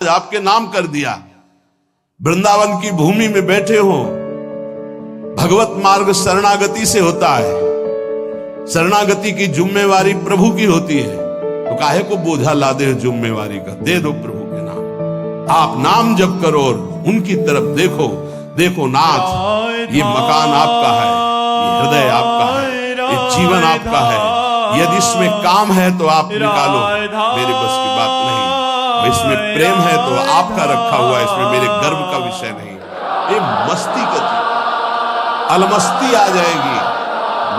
आपके नाम कर दिया। वृंदावन की भूमि में बैठे हो, भगवत मार्ग शरणागति से होता है। शरणागति की जिम्मेवारी प्रभु की होती है, तो काहे को बोझा ला दे जिम्मेवारी का, दे दो प्रभु के नाम। आप नाम जप करो और उनकी तरफ देखो। देखो नाथ, ये मकान आपका है, ये हृदय आपका है, ये जीवन आपका है। यदि इसमें काम है तो आप निकालो, मेरे बस की बात नहीं। इसमें प्रेम है तो आपका रखा हुआ है, इसमें मेरे गर्व का विषय नहीं। ये मस्ती का जीवन, अलमस्ती आ जाएगी,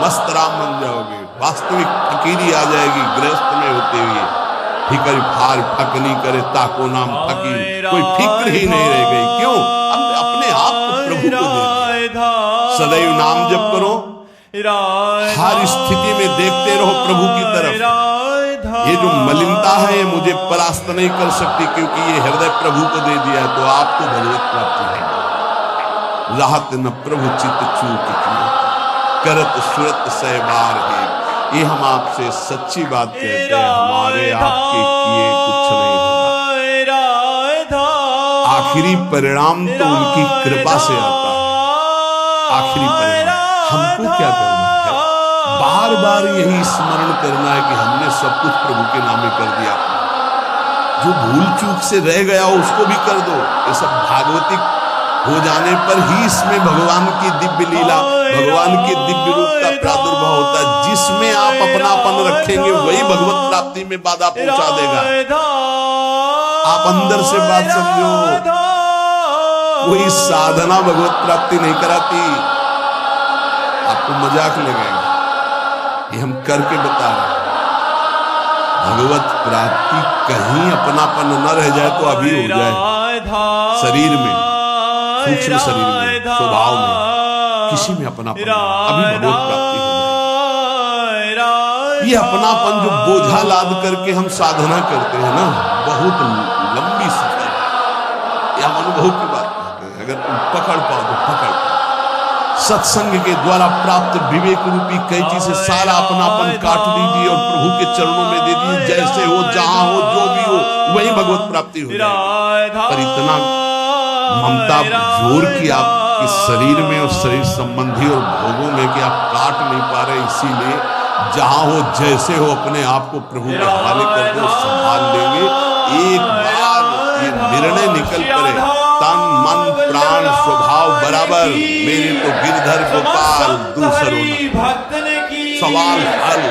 मस्त राम बन जाओगे। वास्तविक फकीरी आ जाएगी गृहस्थ में होते हुए। फिकर फार फकनी करे ताको नाम फकीर, कोई फिक्र ही नहीं रह गई। क्यों? हमने अपने आप को प्रभु को दे दिया। सदैव नाम जप करो, हर स्थिति में देखते रहो प्रभु की तरफ। ये जो मलिनता है ये मुझे परास्त नहीं कर सकती, क्योंकि ये हृदय प्रभु को दे दिया है, तो आपको भगवत प्राप्ति है। राहत न प्रभु चित्त चूक किए, करत सुरत सहबार है। ये हम आपसे सच्ची बात कहते हैं, हमारे आपके किए कुछ नहीं होगा। आखिरी परिणाम तो उनकी कृपा से आता है। आखिरी परिणाम हमको क्या करना है? बार बार यही स्मरण करना है कि हमने सब कुछ प्रभु के नाम में कर दिया। जो भूल चूक से रह गया उसको भी कर दो। ये सब भागवतिक हो जाने पर ही इसमें भगवान की दिव्य लीला, भगवान के दिव्य रूप का प्रादुर्भाव होता है। जिसमें आप अपनापन रखेंगे वही भगवत प्राप्ति में बाधा पहुंचा देगा। आप अंदर से बात समझो, कोई साधना भगवत प्राप्ति नहीं कराती। आपको मजाक लगेगा, ये हम करके बता रहे हैं। भगवत प्राप्ति कहीं अपनापन न रह जाए तो अभी हो जाए। शरीर में, सूक्ष्म शरीर में, स्वभाव में, किसी में अपनापन अभी भगवत प्राप्ति हो जाए। ये अपनापन जो बोझा लाद करके हम साधना करते हैं ना, बहुत लंबी सफर है। ये हम अनुभव की बात करते हैं। अगर तुम पकड़ पाओ तो पकड़ पाओ। सत्संग के द्वारा प्राप्त विवेक रूपी कैंची से सारा अपनापन काट दीजिए और प्रभु के चरणों में दे दीजिए। जैसे हो, जहां हो, जो भी हो, वही भगवत प्राप्ति हो जाएगी। पर इतना ममता जोर की आपके शरीर में और शरीर संबंधी और भोगों में कि आप काट नहीं पा रहे। इसीलिए जहां हो, जैसे हो, अपने आप को प्रभु के हवाले कर दो, संभाल लेंगे। एक बार ये निर्णय निकल पड़े, तन मन प्राण स्वभाव बराबर, मेरे तो गिरधर गोपाल दूसरों न। सवाल हल,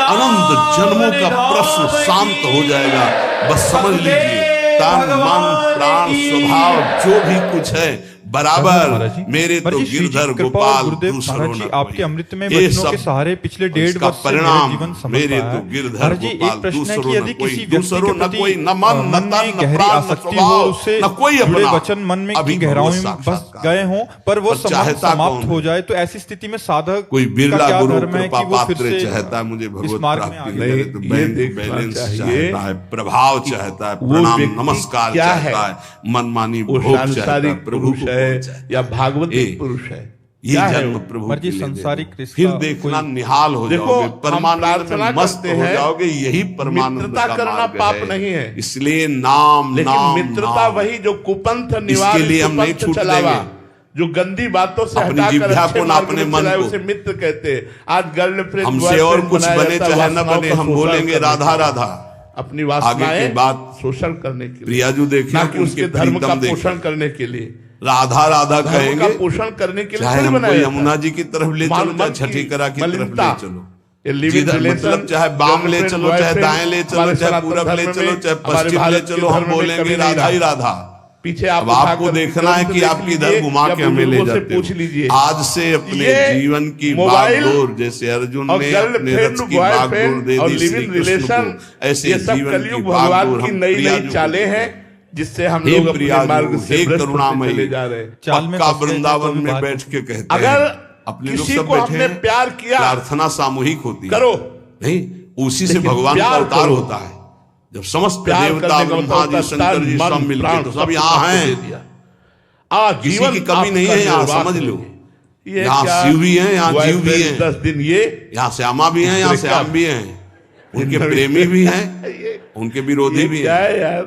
अनंत जन्मों का प्रश्न शांत हो जाएगा। बस समझ लीजिए, तन मन प्राण स्वभाव जो भी कुछ है बराबर, मेरे तो गिरधर गोपाल दूसरों न। आपके अमृत में वचनों के सहारे पिछले 1.5 वर्ष से मेरा जीवन समझ मेरे तो गिरधर गोपाल दूसरों न। कोई दूसरों न, कोई न मन न तन न प्राण न स्वभाव न कोई अपना। वचन मन में की गहराई में बस गए हों, पर वो समाप्त हो जाए, तो ऐसी स्थिति में साधक कोई बिरला गुरु कृपा पात्र चाहता है मुझे भगवत प्राप्ति मिले, तो बैलेंस चाहता है, प्रभाव चाहता है, प्रणाम नमस्कार चाहता है, मनमानी भोग चाहता है, प्रभु या भागवतिक पुरुष है। ये जन्म प्रभु के संसारिक, फिर देखना निहाल हो जाओगे, परमानंद में मस्त हो जाओगे। यही परमानंद मित्रता का करना मार्ग पाप है। नहीं है, इसलिए नाम, लेकिन नाम, मित्रता नाम। वही जो कुपंथ निवार, इसके लिए हम नहीं छूट देंगे। जो गंदी बातों से अपनी हटाकर जिह्वा अच्छे को ना मार्ग अपने में मन चलाए, को। उसे मित्र कहते हैं। आज गर्लफ्रेंड हमसे और कुछ बने चाहे न बने, हम बोलेंगे राधा राधा। अपनी आगे वासनाएं की बात शोषण करने के लिए, प्रियाजू देखिए, ना कि उसके धर्म का देखिए। पोषण करने के लिए। राधा राधा धर्म का कहेंगे, पोषण करने के लिए चाहे थोड़ी हमको बनाया यमुना जाता। जी की तरफ ले चलो, चाहे छठी करा की तरफ ले चलो, जिधर मतलब चाहे बाम ले चलो, चाहे दाएं ले चलो, चाहे पूरब ले चलो, चाहे पश्चिम ले चलो, हम बोलेंगे राधा ही राधा। पीछे अब आपको देखना है कि आप किधर घुमा के हमें ले जाते पूछ लीजिए। हो। आज से अपने जीवन की बागडोर, जैसे अर्जुन ने अपने रथ की बागडोर दे दी श्री कृष्ण को, ऐसे जीवन की बागडोर हम नई चालें हैं, जिससे हम लोग अपने मार्ग से भ्रष्ट होते चले जा रहे हैं। पक्का वृंदावन में बैठ के कहते हैं, अगर अपने लोग किसी सब को हमने बैठे, प्यार किया, प्रार्थना सामूहिक होती है, करो नहीं, उसी से लेकिन भगवान का प्यार अवतार करो। होता है। जब समस्त प्यार देवता, करने का ब्रह्मा जी, मतलब शंकर जी सब मिलके तो सब यहाँ हैं। किसी की कमी नहीं है यहाँ, समझ लो। यहाँ शिव भी हैं, यहाँ जीव भी हैं, 10 दिन ये, यहाँ श्यामा भी हैं, यहाँ श्याम भी हैं, उनके प्रेमी भी हैं, उनके विरोधी भी हैं। क्या है यार?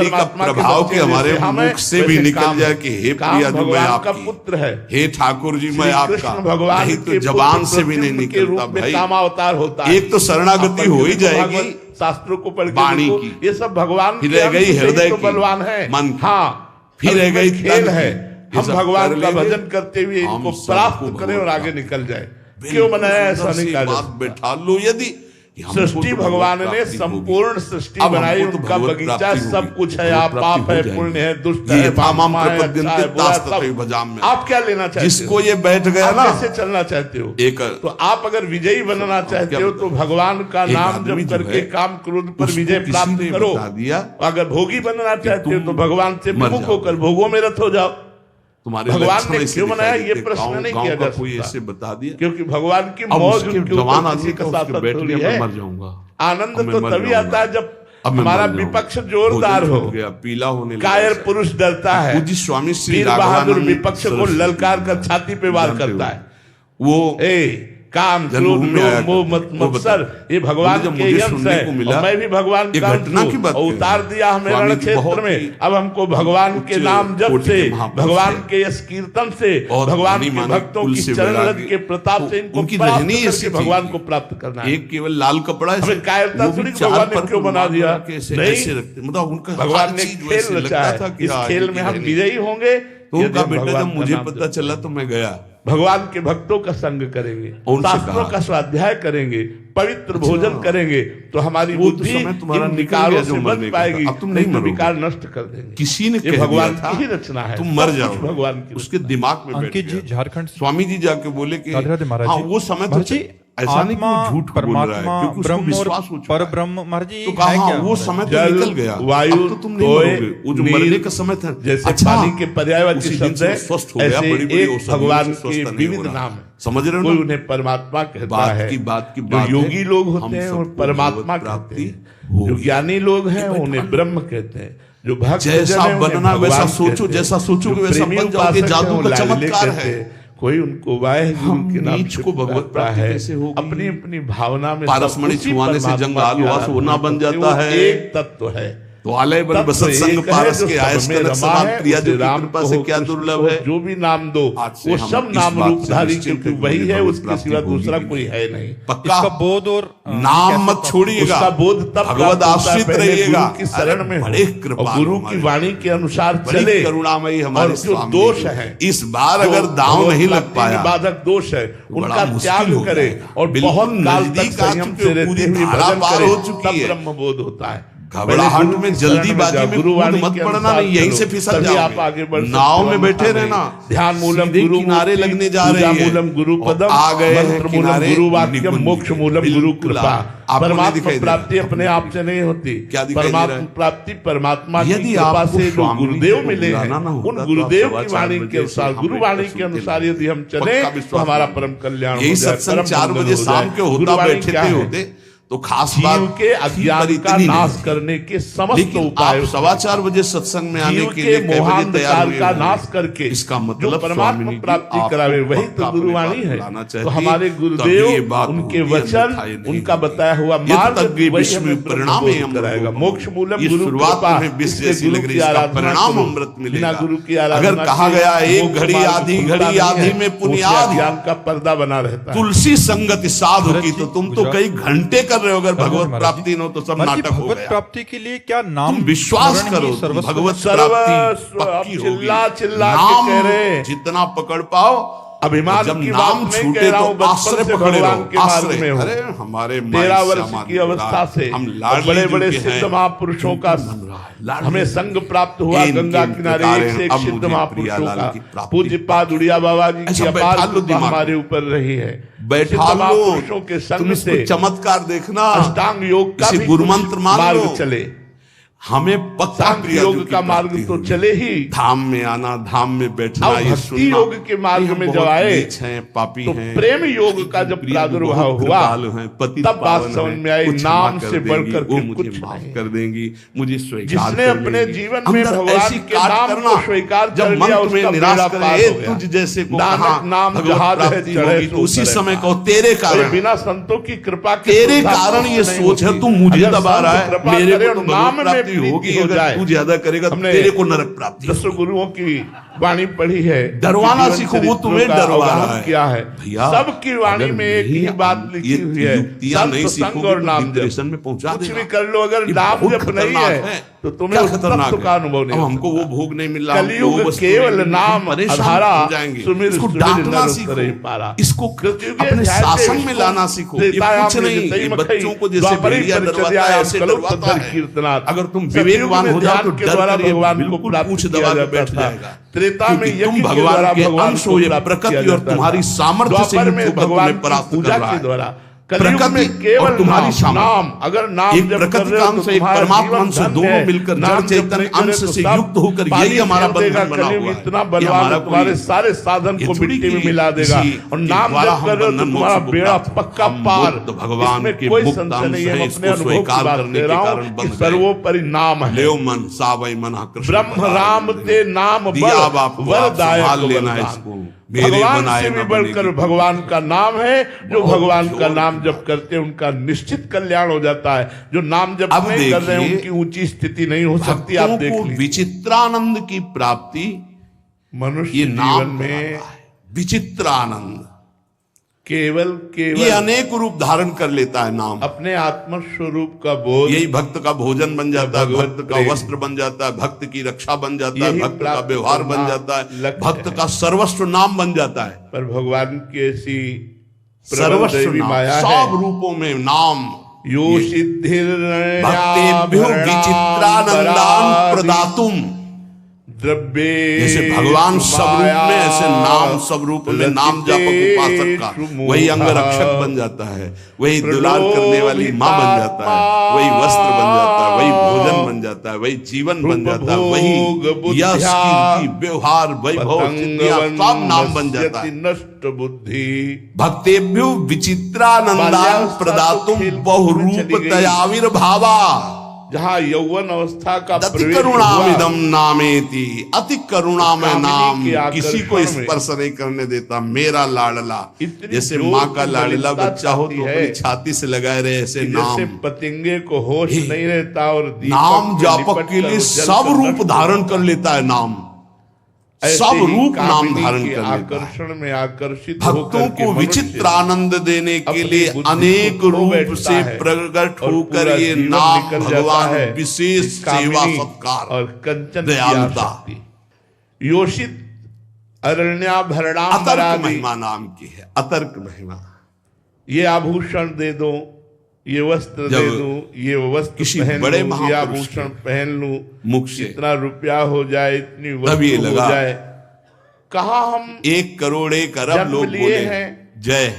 वाणी का परमात्मा के प्रभाव बच्चे कि हमारे जैसे हम हैं, मुख से भी वैसे निकल काम जाए है। कि हे काम प्रिया जी मैं भगवान का आपकी, पुत्र है। हे ठाकुर जी मैं श्री आपका, कृष्ण भगवान नहीं के तो जबान से भी नहीं पुत्र के निकलता रूप में भाई। कामावतार होता है। एक तो शरणागति हो ही जाएगी भागवत शास्त्रों को पढ़ के वाणी देखो, की, ये सब भगवान फिर के रह गई अंश से ही हृदय तो की, बलवान है। मन की, हाँ, फिर अब रह गई इसमें खेल तन है, की। हम ये सब भगवान कर का लेंगे, भजन करते हुए हम इनको सबको प्राप्त करें और भगवत आगे प्राप्त। निकल जाए। क्यों बिल्कुल बनाया, ऐसा सुंदर नहीं सी कहा जा बात सकता। बैठा लो। यदि सृष्टि भगवान ने संपूर्ण सृष्टि बनाई, उनका बगीचा सब कुछ है। आप पाप है, पुण्य है, दुष्ट है, महात्मा है, अच्छा है, बुरा सब। आप क्या लेना चाहते हो? जिसको ये बैठ गया ना, कैसे चलना चाहते हो? एक तो आप अगर विजयी बनना चाहते हो तो भगवान का नाम जप करके काम क्रोध पर विजय प्राप्त करो। अगर भोगी बनना चाहते हो तो भगवान से विमुख होकर भोगों में रत हो जाओ। तुम्हारे भगवान ने क्यों बनाया ये प्रश्न नहीं किया जा कोई ऐसे सकता, बता दिया क्योंकि भगवान की मौज उनके जवान ऊपर आदमी किसी का का शासन बैठ थोड़ी गया, है। मैं मर जाऊंगा। आनंद तो तभी आता है जब हमारा विपक्ष जोरदार हो, पीला होने कायर पुरुष डरता है, पूज्य स्वामी श्री वीर बहादुर विपक्ष को ललकार कर छाती पे वार करता है। वो काम क्रोध लोभ मोह मत्सर ये भगवान के यंत्र है। और मैं भी भगवान का घटना की बात उतार दिया हमें रण क्षेत्र में। अब हमको भगवान के नाम जप से, भगवान के यश कीर्तन से, भगवान के भक्तों की चरण रज के प्रताप से इनको भगवान को प्राप्त करना है। एक केवल लाल कपड़ा कायरता थोड़ी भगवान ने क्यों बना दिया? मतलब उनका भगवान ने खेल रचा है, इस खेल में हम विजयी होंगे। तो उनका बेटा जब मुझे पता चला तो मैं गया, भगवान के भक्तों का संग करेंगे, शास्त्रों का स्वाध्याय करेंगे, पवित्र भोजन करेंगे तो हमारी बुद्धि इन विकारों से बच पाएगी। अब तुम नहीं विकार नष्ट कर देंगे। किसी ने ये भगवान की ही रचना है, तुम मर जाओ भगवान की। उसके दिमाग में अंकित जी झारखंड स्वामी जी जाके बोले कि हाँ वो समय तो ऐसा नहीं कि वो झूठ बोल रहा है, क्योंकि उसको विश्वास हो चुका है। परब्रह्म महाराज जी तो कहा वो समय तो निकल गया, वायु तो तुम नहीं मरोगे। वो जो मरने का समय था, जैसे पानी के पर्यायवाची शब्द है, स्वस्थ हो गया, बड़ी बड़ी एक भगवान के विविध नाम है। समझ रहे हो? कोई उन्हें परमात्मा कहता है, बात की जो योगी लोग होते हैं वो परमात्मा कहते हैं, जो ज्ञानी लोग हैं उन्हें ब्रह्म कहते हैं, जो भक्त जैसा बनना वैसा सोचो, जैसा सोचोगे वैसा बन जाओगे। जादू का चमत्कार है। कोई उनको वाहेगुरु के नाम नीच को भगवत प्राप्ति है, कैसे होगी? अपनी अपनी भावना में पारसमणि छुआने से जंगाल वास होना बन जाता है। एक तत्व है तो आलय बल बसत संग पारस के आयस कनक समान प्रिया जो राम कृपा से क्या दुर्लभ है। जो भी नाम दो वो सब नाम रूपधारी, क्योंकि वही है, उसके सिवा दूसरा कोई है नहीं। पक्का इसका बोध और नाम मत छोड़िएगा, उसका बोध तब भगवत आश्रित रहिएगा, की शरण में बड़े कृपा, गुरु की वाणी के अनुसार चले। करुणामयी हमारे जो दोष है इस बार अगर दांव नहीं लग पाया, बाधक दोष है उनका त्याग करे और बहुत काल तक संयम से रहते हुए भजन करे, तब ब्रह्म बोध होता है। घबराहट में जल्दीबाजी में कूद मत पड़ना, नहीं यहीं से फिसल जाओगे। नाव में बैठे रहना, ध्यान मूलम गुरु किनारे लगने जा रहे हैं, मूलम गुरु पदम, आ गए हैं किनारे, गुरु वाक्यम, मोक्ष मूलम गुरु कृपा। परमात्मा प्राप्ति अपने आप से नहीं होती, परमात्मा प्राप्ति परमात्मा की कृपा से जो गुरुदेव मिले हैं उन गुरुदेव की वाणी के अनुसार, गुरु वाणी के अनुसार यदि हम चले तो हमारा परम कल्याण हो जाए। यही सत्संग 4 बजे शाम के होता, बैठे होते तो खास बात के अज्ञान का नाश करने के समस्त उपाय, 4:15 बजे सत्संग में आने के लिए मोहांधकार का नाश करके इसका मतलब परमात्मा प्राप्ति करावे, वही तो गुरुवाणी है। तो हमारे गुरुदेव उनके वचन, उनका बताया हुआ मार्ग परिणाम कराएगा। मोक्ष मूलम गुरु कृपा, परिणाम अमृत मिलेगा। गुरु की आराधना अगर कहा गया एक घड़ी आधी में पुनियाद ज्ञान का पर्दा बना रहता है। तुलसी संगति साधु की, तो तुम तो कई घंटे कर रहे हो। अगर भगवत प्राप्ति न हो तो सब नाटक हो गया। भगवत प्राप्ति के लिए क्या नाम, तुम विश्वास करो, भगवत प्राप्ति पक्की होगी। चिल्ला चिल्ला नाम के कह रहे, जितना पकड़ पाओ। अभिमान जब की नाम बात नहीं छूटे कह रहा हूं, तो आश्रय पकड़े रहो, के मार्ग में हो। अरे हमारे 13 वर्ष की अवस्था से बड़े बड़े सिद्ध महापुरुषों का हमें संग प्राप्त हुआ। गंगा किनारे एक से एक सिद्ध महापुरुषों का, पूज्य पाद उड़िया बाबा जी की अपार कृपा हमारे ऊपर रही है। बैठा महापुरुषों के संग से चमत्कार देखना, अष्टांग योग का भी गुरु मंत्र मार्ग चले। हमें पक्का योग का मार्ग तो चले ही, धाम में आना, धाम में बैठना, ये भक्ति योग के मार्ग में जब आए पापी तो हैं, प्रेम योग का जब प्रादुर्भाव हुआ तब बात समझ में आई, नाम से बढ़कर मुझे माफ कर देंगी, मुझे स्वीकार जिसने अपने जीवन में भगवान के नाम को स्वीकार कर लिया उसका निराश करे। तुझ जैसे को नाम जहाज है चढ़े, तो उसी समय को तेरे कारण, बिना संतों की कृपा तेरे कारण ये सोच है, तू मुझे दबा रहा है, मेरे को नाम में होगी, अगर तू ज्यादा करेगा तो तेरे को नरक प्राप्ति। 10 गुरुओं की वाणी पढ़ी है, डरवाना सीखो, वो तुम्हें डरवा रहा है। क्या है भैया, सबकी वाणी में एक ही बात लिखी हुई है, नहीं संग और नाम जप में पहुंचा कुछ भी कर लो, अगर नाम जप नहीं है तो तुम्हें उस तत्व का अनुभव नहीं। हमको वो भोग नहीं मिल रहा, कलयुग केवल नाम आधारा सुमिर इसको सुमिर डांटना नर सीखो, उतरे पारा। इसको अपने शासन में लाना सीखो। ये कुछ नहीं, ये बच्चों को जैसे भेड़िया डरवाता है ऐसे डरवाता है। अगर तुम विवेकवान हो जाओ तो डर कर भगवान को पूछ दबा के बैठ जाएगा। त्रेता में तुम भगवान के अंश हो, ये प्रकृति और तुम्हारी सामर्थ्य से भगवान प्राप्त कर रहा है। प्रकृति केवल तुम्हारी नाम, अगर नाम एक प्रकृति का अंश एक परमात्मा अंश दोनों मिलकर जड़ चेतन अंश से युक्त होकर यही हमारा बंधन बना हुआ है। इतना बलवान तुम्हारे सारे साधन को मिट्टी में मिला देगा, और नाम जप कर रहे हो तो तुम्हारा बेड़ा पक्का पार। भगवान के कोई संशय नहीं है, अपने अनुभव की बात दे रहा हूँ, सर्वोपरि नाम है। लेव मन सावय मन कृष्ण ब्रह्म राम ते नाम वरदायक लेना इसको। भगवान से भी बढ़कर भगवान का नाम है। जो भगवान का नाम जप करते हैं उनका निश्चित कल्याण हो जाता है। जो नाम जप नहीं कर रहे हैं उनकी ऊंची स्थिति नहीं हो सकती। आप देख लीजिए, विचित्रानंद की प्राप्ति मनुष्य जीवन में विचित्रानंद केवल ये अनेक रूप धारण कर लेता है नाम। अपने आत्म स्वरूप का बोध, यही भक्त का भोजन बन जाता है, भक्त का वस्त्र बन जाता है, भक्त की रक्षा बन जाता है, भक्त का व्यवहार बन जाता है, भक्त का सर्वस्व नाम बन जाता है। पर भगवान की ऐसी सर्वस्व माया सब रूपों में नाम। यो सिद्धिर भक्तेभ्यो विचित्रानंदान प्रदातुम। द्रव्य जैसे भगवान सब रूप में, ऐसे नाम सब रूप में नाम जापक उपासक का वही अंग रक्षक बन जाता है, वही दुलार करने वाली माँ बन जाता है, वही वस्त्र बन जाता है, वही भोजन बन जाता है, वही जीवन बन जाता है, वही यश कीर्ति व्यवहार वैभव सिद्धियां सब नाम बन जाता है। नष्ट बुद्धि भक्तेभ्यो विचित्रानंदान प्रदातुम बहुरूप तयाविर्भावा। जहाँ यौवन अवस्था का अति करुणामिदम नामेति, अति करुणामय नाम किसी को स्पर्श नहीं करने देता। मेरा लाडला, जैसे माँ का लाडला बच्चा हो तो अपनी छाती से लगाए रहे, ऐसे नाम। पतंगे को होश नहीं रहता और नाम जापक के लिए सब रूप धारण कर लेता है नाम, सब रूप नाम धारण कर आकर्षण में आकर्षित भक्तों को विचित्र आनंद देने के लिए अनेक रूप से प्रकट होकर ये नाम भगवान विशेष सेवा सत्कार और कंचन दयालुता योषित अरण्याभरणाम अतर्क महिमा नाम की है। अतर्क महिमा, ये आभूषण दे दो, ये वस्त्र दे दूं, ये वस्त्र पहन बड़े लूं, ये आभूषण पहन लूं, मुख से इतना रुपया हो जाए, इतनी वस्तु हो जाए। कहा हम 1 करोड़ 1 अरब लोग बोले हैं जय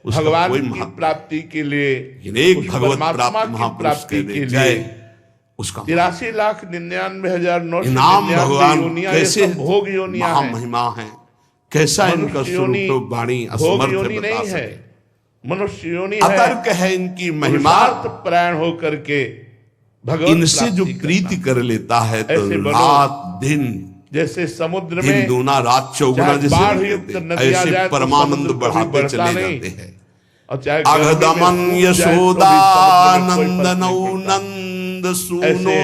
भगवान की प्राप्ति के लिए, एक भगवत प्राप्त के लिए जय। उसका 83,99,999 नाम भगवान कैसे भोग योनियां हैं, महिमा है, कैसा इनका स्वरूप तो वाणी असमर्थ बता सकते। मनुष्य योनि अतर्क है इनकी महिमा, प्राण होकर के भगवान इनसे जो प्रीति कर लेता है तो रात दिन, जैसे समुद्र में दूना रात चौगुना जैसे ऐसे परमानंद बढ़ाते चले जाते हैं। अगदमन यशोदा नंदनौ नंद सुनो,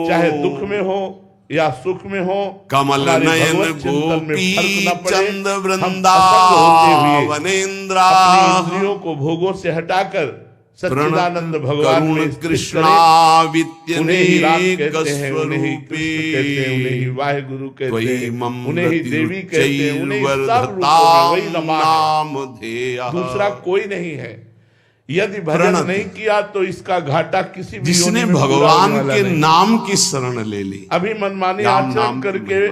चाहे दुख में हो या सुख में हो, कमल नयन गोपी चंद वृंदावनेन्द्रा। इंद्रियों को भोगों से हटाकर सच्चिदानंद भगवान में कृष्णा उन्हें ही राम कहते हैं, उन्हें ही कृष्ण कहते हैं, उन्हें ही वाहेगुरु कहते हैं, उन्हें ही देवी कहते हैं, उन्हें सब रूपों में वही नाम है, दूसरा कोई नहीं है। यदि भजन नहीं किया तो इसका घाटा किसी भी जिसने भगवान के नाम की शरण ले ली, अभी मनमानी आचरण करके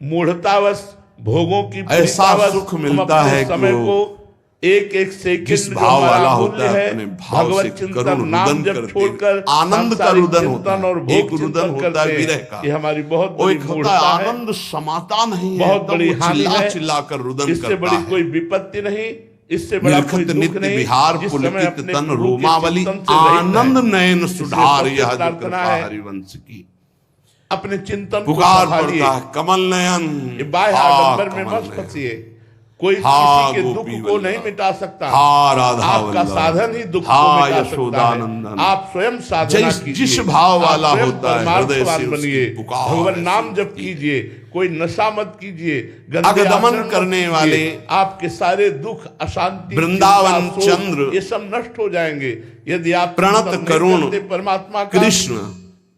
मूढ़तावश भोगों की ऐसा सुख मिलता है समय को एक सेकंड भाव वाला होता है, अपने भाव से चिंतन नाम जब छोड़कर आनंद का रुदन होता है, और एक रुदन होता है विरह का। ये हमारी बहुत बड़ी मूढ़ता है, आनंद समाता नहीं है, बहुत बड़ी हानि है, चिल्लाकर रुदन करता है। इससे बड़ी कोई विपत्ति नहीं, इससे बड़ा कोई दुख नहीं। बिहार पुलकित तन रोमावली आनंद नयन सुधार, यह हरिवंश की अपने चिंतन पुकार पड़ता है। कमल नयन बाह्य आडंबर में मत फंसिए, कोई किसी के दुख को नहीं मिटा सकता। आपका साधन ही दुख को मिटा सकता है। आप स्वयं साधना कीजिए, जिस भाव वाला होता है हृदय से बनिए, भगवान नाम जप कीजिए, कोई नशा मत कीजिए, गंदे अगदमन आचरण मत करने कीजिए। वाले आपके सारे दुख, अशांति, वृंदावन चिंता, शोक, चंद्र, ये सब नष्ट हो जाएंगे। यदि आप प्रणत चिंतन नहीं करुण करते परमात्मा का, कृष्ण,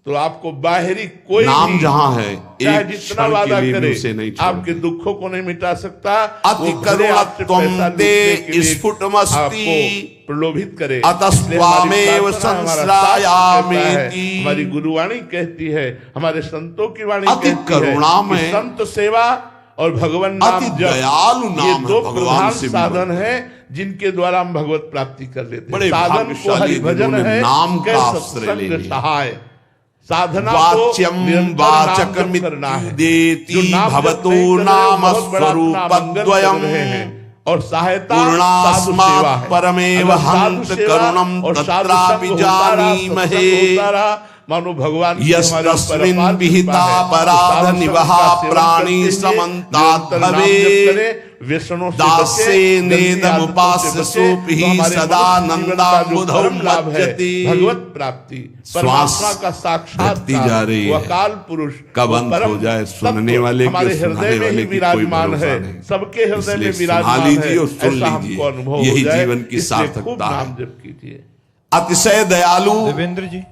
तो आपको बाहरी कोई नाम भी जहां है चाहे एक जितना क्षण वादा के लिए भी करे उसे नहीं छोड़ते। आपके दुखों को नहीं मिटा सकता। अति वो भले आपसे करुणत्वं पैसा ते लूटने के लिए स्फुटमस्ति आपको प्रलोभित करे। अतस्त्वामेव संश्रायामीति। हमारी गुरुवाणी कहती है, हमारे संतों की वाणी अति कहती है करुणामय, कि संत सेवा और भगवान नाम अति जप, दयालु ये नाम दो है, भगवान प्रधान से भी साधन बढ़कर। है जिनके द्वारा हम भगवत प्राप्ति कर लेते हैं। बड़े साधन को भाग्यशाली हरि भजन जिन्होंने है, नाम का कै आश्रय ले सत्संग लिया। सहाय। साधना वाच्यम तो निरंतर नाम जप वाचकमिति करना है। देति जो नाम जप भवतो नहीं कर रहे, नाम बहुत बड़ा अपना मंगल स्वरूपद्वयम् कर रहे हैं। और सहायता पूर्णास्मात् साधु सेवा है। परमेव अगर साधु हन्त सेवा करुणं और साधु तत्रापि संग होता रहा, जानीमहे। सत्संग होता रहा, मानो भगवान की हमारे ऊपर यस्तस्मिन् अपार विहिता कृपा है। अपराध साधु संग निवहा का सेवन प्राणी करते हुए समन्तात् निरंतर नाम भवे। जप करें, व्यसनों से दासे बचें, गंदी नेदमुपास्य आदतों से बचें, सोपि तो हमारे सदा मनुष्य जीवन का जो नन्दाम्बुधौ परम लाभ है, मज्जति। भगवत प्राप्ति, परमात्मा का साक्षात्कार, घटती जा रही है। वो अकाल पुरुष, कब वो अंत परम हो जाए, सुनने तत्व वाले की हमारे और सुनाने हृदय में वाले ही की कोई विराजमान भरोसा है, नहीं। सबके हृदय में इसलिए सुना विराजमान लीजिए है। और सुन ऐसा लीजिए, हमको अनुभव हो यही जाए, जीवन की इसलिए सार्थकता खूब है। नाम जप कीजिए। अतिशय दयालु देवेंद्र जी,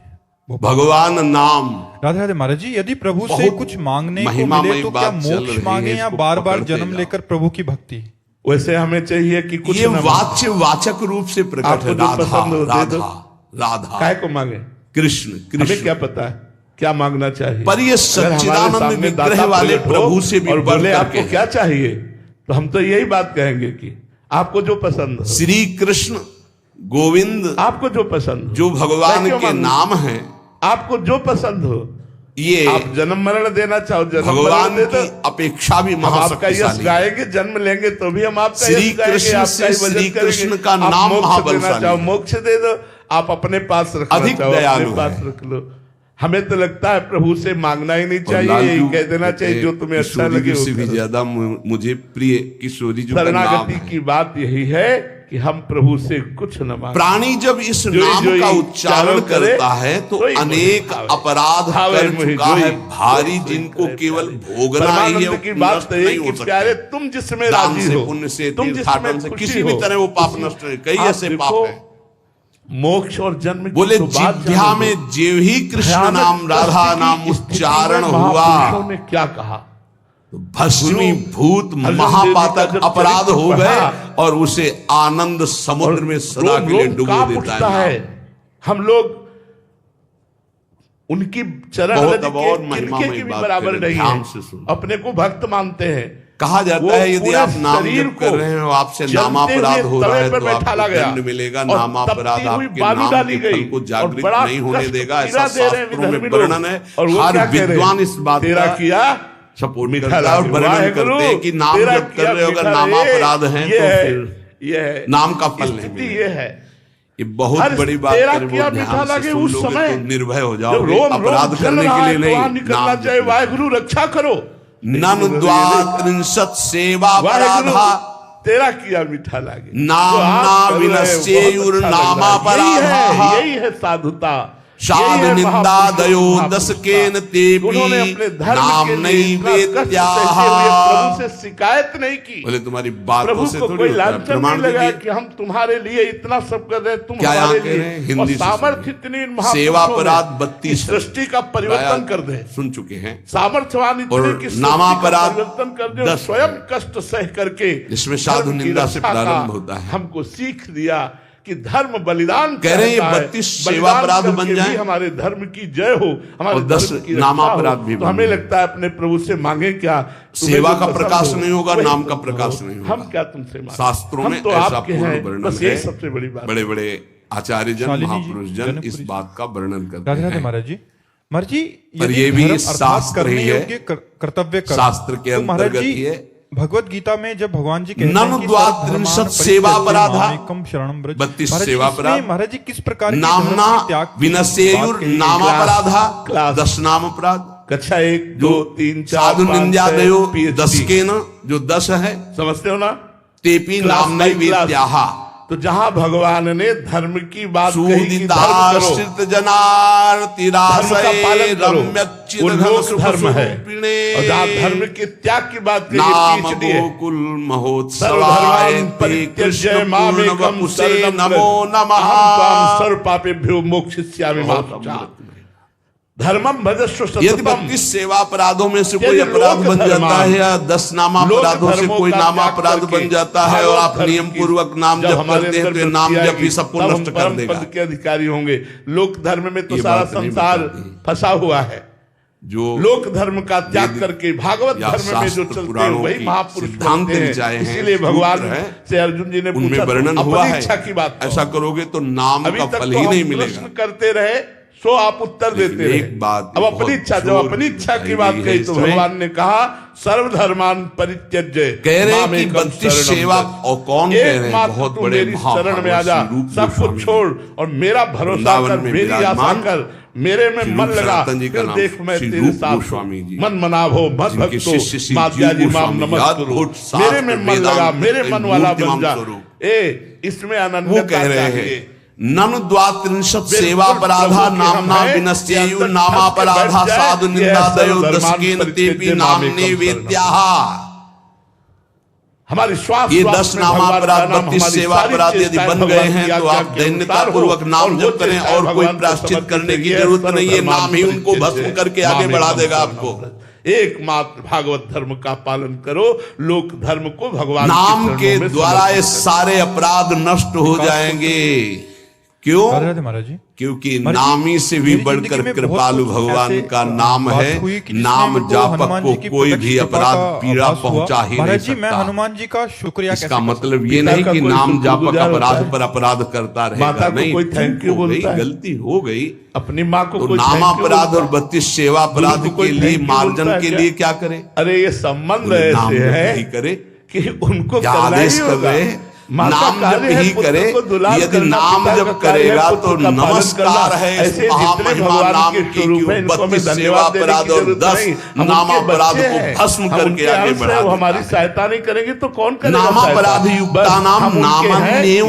भगवान नाम। राधे राधे महाराज जी, यदि प्रभु से बहुत कुछ मांगने को महिमामय मिले तो क्या बात चल मोक्ष रही मांगे है, या इसको बार बार पकड़ते जन्म जाओ। लेकर प्रभु की भक्ति? वैसे हमें चाहिए कि कुछ ये न मांगे। वाच्य वाचक रूप से प्रकट आपको है। जो राधा पसंद हो दे दो। राधा राधा काय को मांगे, कृष्ण हमें कृष्ण। क्या पता है क्या मांगना चाहिए। पर ये अगर हमारे सच्चिदानंद सामने विग्रह दाता वाले प्रकट हो प्रभु से भी और बढ़ बोले करके आपको है। क्या चाहिए, तो हम तो यही बात कहेंगे कि आपको जो पसंद हो, श्री कृष्ण गोविंद आपको जो पसंद हो, जो भगवान मैं क्यों के मांगू? नाम हैं, आपको जो पसंद हो, ये आप जन्म मरण देना चाहो जन्म भगवान मरण दे की दो। अपेक्षा भी हम आपका यश महाशक्तिशाली है। गाएंगे, जन्म लेंगे तो भी हम आपका श्री यश गाएंगे, कृष्ण आपका से ही भजन श्री करेंगे। कृष्ण का आप नाम मोक्ष महाबलशाली देना चाहो है। मोक्ष दे दो, आप अपने पास रखना अधिक चाहो दयालु अपने पास है। रख लो। हमें तो लगता है प्रभु से मांगना ही नहीं और चाहिए, लालजू यही कह देना चाहिए जो तुम्हें अच्छा किशोरी लगे जी वो से भी करो। ज्यादा मुझे प्रिय किशोरी जी का नाम शरणागति है। की बात यही है कि हम प्रभु से कुछ न मांगे। प्राणी जब इस जोई नाम जोई का उच्चारण करे, करता है तो जोई मोहि अनेक भावे। अपराध भावे कर मोहि चुका है जोई, भारी, जोई जिनको करे केवल प्यारे। भोगना ही है, परमानंद की बात नष्ट तो यही नहीं कि हो सकते। प्यारे तुम जिसमें दान राजी से, हो, पुण्य से, तुम तीर्थाटन जिसमें से, खुशी किसी भी हो, तरह वो पाप नष्ट नहीं। कई आप ऐसे पाप देखो, है। मोक्ष और जन्म की बोले तो बात जिभ्या जाने में दो। जेव ही कृष्ण भयानक नाम राधा कष्ट की नाम स्थिति उच्चारण में हुआ महापुरुषों ने क्या कहा, भस्मी भूत अर्जुन महापातक देव जी का जब अपराध चरित्र हो गए पढ़ा, और उसे आनंद समुद्र में सदा रोम के लिए रोम डुबो कांप देता उठता है। है। हम लोग उनकी चरण बहुत रज अब के और किनके महिमामय की भी बात बराबर करें, नहीं ध्यान है। से सुनो। अपने को भक्त मानते हैं। कहा वो जाता है यदि पूरे आप नाम शरीर जप कर को रहे हो आपसे जलते नामापराध हुए हो रहा तवे है पर तो बैठाला आपको गया दंड मिलेगा। और नामापराध तपती हुई आपके बालू नाम डाली के फल गई को और जागृत बड़ा नहीं होने कष्ट देगा, पीड़ा ऐसा दे रहे हैं शास्त्रों में विधर्मी लोग। वर्णन है। और वो हर क्या कह रहे हैं? विद्वान इस बात तेरा का किया सपोर्ट मीठा करता है और लागे, वर्णन वाहेगुरु, करते हैं कि नाम तेरा जप कर किया रहे हो अगर मीठा नामापराध लागे, है ये तो है, फिर ये है नाम का फल नहीं स्थिति मिलेगा। ये है। ये बहुत हर बड़ी बात तेरा करें, किया बहुत मीठा ध्यान से लागे सुन उस लोगे समय तो निर्भय हो जब जाओगे। रोम अपराध जल करने रहा के है लिए तो नहीं, वहां निकलना नाम चाहिए, जप वाहेगुरु रक्षा करो। नन द्वात्रिंशत् सेवा वाहेगुरु अपराधा तेरा किया मीठा लागे, नाम जो आप ना कर रहे हो, विनश्येयुर बहुत अच्छा लग रहा है। नामापराधाः। यही है साधुता, साध यही है निंदा महापुरुषों दयो की दस महापुरुषता। केन तेपि उन्होंने अपने धर्म नाम के लिए नहीं इतना कष्ट वेत्याः। सहते हुए प्रभु से शिकायत नहीं की। बोले तुम्हारी बातों प्रभु से को थोड़ी कोई होता है, लांछन प्रमाण नहीं लगा दीजिए। कि हम तुम्हारे लिए इतना सब कर रहे हैं, तुम क्या हमारे यहाँ कह रहे हैं? लिए। हिंदी और से सामर्थ्य सुनिए। इतनी इन महापुरुषों सेवा में अपराध कि 32 सृष्टि का परिवर्तन कर दे। सुन चुके हैं। सामर्थ्यवान इतने और कि सृष्टि नामापराध का परिवर्तन कर दे और 10 स्वयं कष्ट सह करके जिसमें साधु धर्म की निंदा से रक्षा का प्रारंभ होता है। हमको सीख दिया कि धर्म बलिदान कह रहे हैं चाहता है। 32 बलिदान सेवा अपराध करके बन भी जाएं। हमारे धर्म की जय हो, हमारे और 10 धर्म की रक्षा नामापराध हो। भी तो बन हमें जाएं। लगता है अपने प्रभु से मांगे क्या, तुम्हें सेवा जो का पसंद प्रकाश हो, नहीं होगा, वही नाम का तुम प्रकाश करो। नहीं होगा। हम क्या तुमसे मांगे, शास्त्रों हम में तो ऐसा आपके पूर्ण हैं, वर्णन बस यही है। सबसे बड़ी बात। बड़े बड़े आचार्य जन, शालिनी जी, महापुरुष जन जनकपुरी इस जी। बात का वर्णन करते राधे राधे हैं। महाराज जी। महाराज जी, पर यदि ये भी धर्म अर्थात शास्त्र करने ही है। योग्य कर्तव्य कर्म, शास्त्र के तो महाराज अंतर्गत जी, ही है। भगवत गीता में जब भगवान जी कहते हैं नन कि द्वात्रिंशत् सर्वधर्मान् सेवा अपराधा, मामेकं शरणं व्रज। 32 महाराज जी, सेवा इसमें अपराध, महाराज जी किस प्रकार की नामना धर्म की त्याग की विनश्येयुर बात कही गई? नामापराधा क्लास। 10 नाम अपराध। कक्षा 1 2 3 4 साधु 5 निंदा 6 दयो PhD। 10 के न जो 10 है समझते हो ना? तेपी क्लास नाम नहीं बाई क्लास। वेत्याहा। तो जहां भगवान ने धर्म की बात कही कि धर्म करो, धर्म का पालन करो, वो लोक धर्म है। और जहां धर्म के त्याग की बात कही, सर्वधर्मान् परित्यज्य मामेकं शरणं व्रज अहं त्वां सर्वपापेभ्यो मोक्षयिष्यामि मा शुचः। धर्मम भजस्व यदि 32 सेवा अपराधों में से कोई अपराध बन जाता है या 10 नामापराधों से कोई नामापराध बन जाता है और आप नियम पूर्वक नाम जप करते हैं तो नाम जप ही सबको नष्ट कर देगा। पद के अधिकारी होंगे। लोक धर्म में तो सारा संसार फंसा हुआ है। जो लोक धर्म का त्याग करके भागवत धर्म में जो चलते हैं वही महापुरुष बनते हैं। इसीलिए भगवान से अर्जुन जी ने पूछा अपनी इच्छा की बात, ऐसा करोगे तो नाम का फल ही नहीं मिलेगा। प्रश्न करते रहे सो आप उत्तर देते रहे। अब अपनी इच्छा, जब अपनी इच्छा की बात कही तो भगवान ने कहा सर्वधर्मान परित्यज्य। कह रहे हैं कि 32 सेवा और कौन कह रहे हैं, बहुत बड़े शरण में आ जा, सब कुछ छोड़ और मेरा भरोसा कर, मेरी आशा कर, मेरे में मन लगा, फिर देख मैं तेरे साथ मन मनाभो मत भक्तो माध्याजी माम नमस्कुरु। मेरे में मन लगा, मेरे मन वाला बन जा। इसमें आनंद कह रहे हैं ननु द्वात्रिंशत् सेवापराधा नामना विनश्येयु नामापराधा साधु निंदादयो दशकेन तेपि नाम्ने वेद्याः। हमारे श्वास ये 10 नामापराध 32 सेवापराध यदि बन गए हैं तो आप दैन्यता पूर्वक नाम जप करें और कोई प्रायश्चित करने की जरूरत नहीं है। नाम ही उनको भस्म करके आगे बढ़ा देगा आपको। एकमात्र भागवत धर्म का पालन करो, लोक धर्म को भगवान नाम के द्वारा ये सारे अपराध नष्ट हो जाएंगे। क्यों? महाराज जी, क्योंकि नामी से भी बढ़कर कृपालु भगवान का नाम है। नाम जापक को कोई भी अपराध पीड़ा पहुंचा ही नहीं सकता। मैं हनुमान जी का शुक्रिया इसका मतलब ये नहीं कि नाम जापक अपराध पर अपराध करता रहेगा। नहीं, कोई थैंक यू बोलता है, गलती हो गई अपनी माँ को तो नाम अपराध और 32 सेवा अपराध के लिए मार्जन के लिए क्या करे? अरे ये संबंध ऐसे है करे कि उनको आदेश कर रहे नाम जब ही करे। यदि नाम जब करेगा तो नमस्कार है इस महामहिमा नाम की 32 सेवा अपराध और 10 नाम अपराध को भस्म करके आगे बढ़ा। हमारी सहायता नहीं करेंगे तो कौन करेगा? नाम अपराध युक्तानाम नामन्येव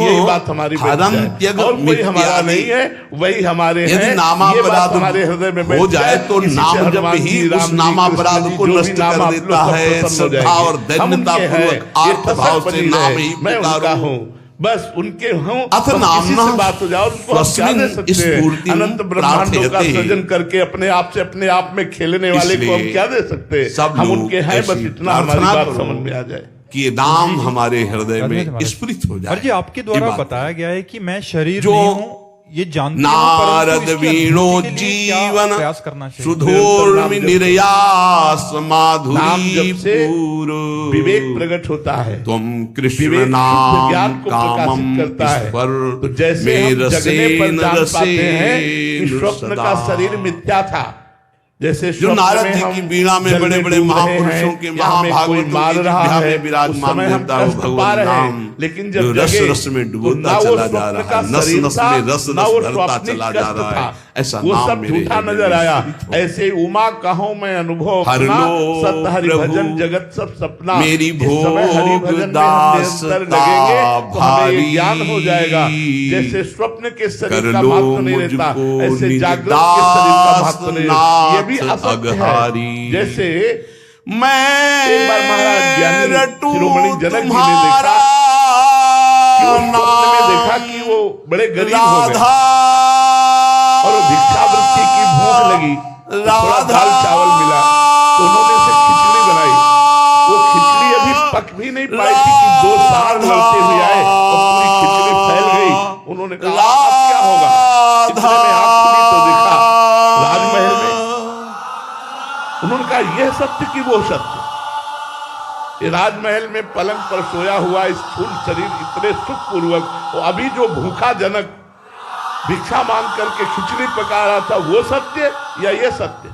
हमारा नहीं है, वही हमारे यदि नामापराध हमारे हृदय में हो जाए तो नाम जब ही उस नामापराध को नष्ट कर देता है। श्रद्धा और दैन्यता पूर्वक आर्तभाव से नाम ही पुकारो हूँ, बस उनके हूँ, किसी से बात हो जाओ। उनको हम क्या दे सकते हैं? अनंत ब्रह्मांडों का सृजन करके अपने आप से अपने आप में खेलने वाले को हम क्या दे सकते हैं? हम उनके हैं, बस इतना हमारी बात समझ में आ जाए कि ये नाम हमारे हृदय में स्फुरित हो जाए। जी आपके द्वारा बताया गया है कि मैं शरीर नहीं हूँ, ये जानते नारद वीणो जीवन सुधोर्मि निर्यास माधुरी पूरो विवेक प्रकट होता है। तुम कृष्ण नाम कामम करता है। तो जैसे हम जगने पर जान पाते हैं कि स्वप्न का शरीर मिथ्या था, जैसे जो नारद जी की वीणा में बड़े बड़े महापुरुषों के महाभागवतों की जिह्वा में विराजमान रहता है भगवान नाम, लेकिन जो रस रस में डुबोता चला जा रहा है, नस नस में रस रस भरता चला जा रहा है। ऐसा वो सब झूठा नजर आया। ऐसे उमा कहो मैं अनुभव सत्य हरि भजन जगत सब सपना। मेरी भोग भारी ज्ञान हो जाएगा। जैसे स्वप्न के शरीर का महत्व नहीं रहता, ऐसे जागृत के शरीर का महत्व नहीं रहता। ये भी असत्य है। जैसे मैं एक बार महाराज ज्ञानी शिरोमणि जनक जी ने देखा कि वो स्वप्न में देखा कि वो बड़े गरीब हो गए और भिक्षावृत्ति की भूख लगी, थोड़ा दाल चावल मिला तो उन्होंने से खिचड़ी बनाई। वो खिचड़ी अभी पक भी नहीं पाई थी कि 2 साल लड़ते हुए आए और पूरी खिचड़ी फैल गई। उन्होंने कहा अब क्या होगा? इतने में आंख खुली तो देखा राजमहल में। उन्होंने कहा यह सत्य कि वो सत्य? राजमहल में पलंग पर सोया हुआ स्थूल शरीर इतने सुखपूर्वक, अभी जो भूखा जनक भिक्षा मांग करके खिचड़ी पका रहा था, वो सत्य या ये सत्य?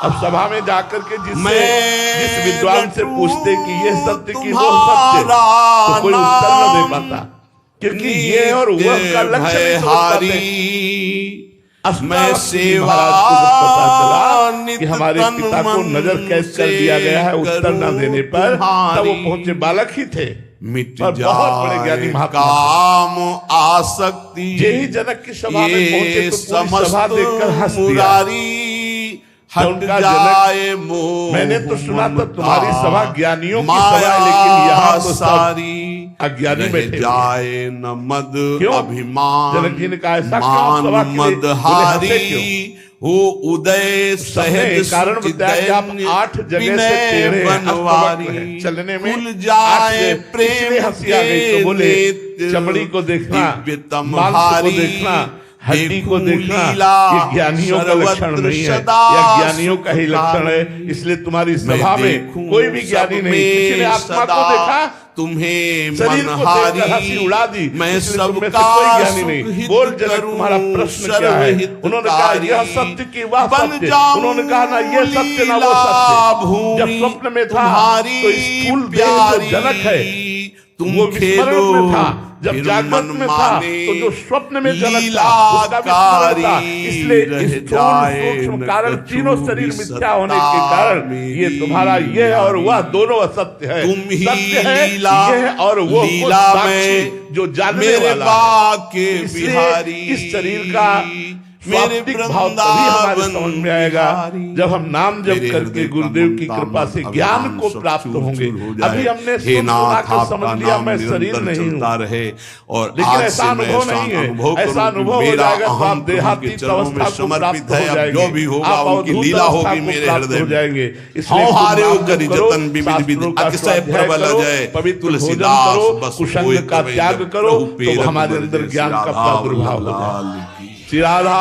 अब सभा में जाकर के जिस विद्वान से पूछते कि ये सत्य कि वो सत्य, तो कोई उत्तर न दे पाता, क्योंकि ये और वह का लक्ष्य मैं सेवा पता चला कि हमारे पिता को नजर कैद कर दिया गया है उत्तर न देने पर। तब वो पहुंचे, बालक ही थे, मिट पर बहुत बड़े ज्ञानी जाए महात्मा काम आसक्ति, यही जनक की सभा में पहुंचे तो पूरी समस्त सभा देखकर हंस दिया। मुरारी हट उनका जाए मोह, मैंने तो सुना था तुम्हारी ममता, सभा ज्ञानियों की माया सभा है, लेकिन यहाँ तो सब सारी अज्ञानी रह बैठे हुए हैं। जाए न मद क्यों? अभिमान, जनक जी ने कहा ऐसा क्यों आप मान सभा के लिए मद बोले हारी हंसे क्यों? हो उदय सबने सहज कारण बताया कि आप 8 जगह से टेढ़े हैं, अस्तवक्त हैं, चलने में खुल जाए प्रेम इसलिए हंसी आ गई तो बोले चमड़ी को देखना, मांस को देखना, हड्डी को देखना, ये ज्ञानियों का लक्षण नहीं है, यह ज्ञानियों का ही लक्षण है। इसलिए तुम्हारी सभा में कोई भी ज्ञानी नहीं, किसी ने आत्मा को देखा, तुम्हें शरीर को देखकर हंसी उड़ा दी, मैं सबका कोई ज्ञानी नहीं। बोल जनक तुम्हारा प्रश्न क्या है? उन्होंने कहा यह सत्य की वह सत्य, उन्होंने कहा ना ये सत्य ना वो सत्य। जब स्वप्न में था तो स्थूल देह जो जनक है वो विस्मरण में था, जब जागृत में था तो जो स्वप्न में जनक था उसका विस्मरण था। इसलिए स्थूल सूक्ष्म कारण तीनों शरीर मिथ्या होने के कारण ये तुम्हारा ये और वह दोनों असत्य है। सत्य है ये और वो साक्षी जो जानने वाला है। इसलिए इस शरीर का स्वात्विक भाव तभी हमारे समझ में आएगा जब हम नाम जप करके गुरुदेव की कृपा से ज्ञान को प्राप्त होंगे। अभी हमने सुना कर समझ लिया मैं शरीर नहीं हूँ, और लेकिन ऐसा अनुभव नहीं है। ऐसा अनुभव हो जाएगा तो आप देहाती अवस्था को प्राप्त हो जाएंगे, जो भी होगा उनकी लीला होगी मेरे हृदय में जाएंगे। पवित्र तुलसीदास कुसंग का त्याग करो तो हमारे अंदर ज्ञान का प्रादुर्भाव होगा। श्री राधा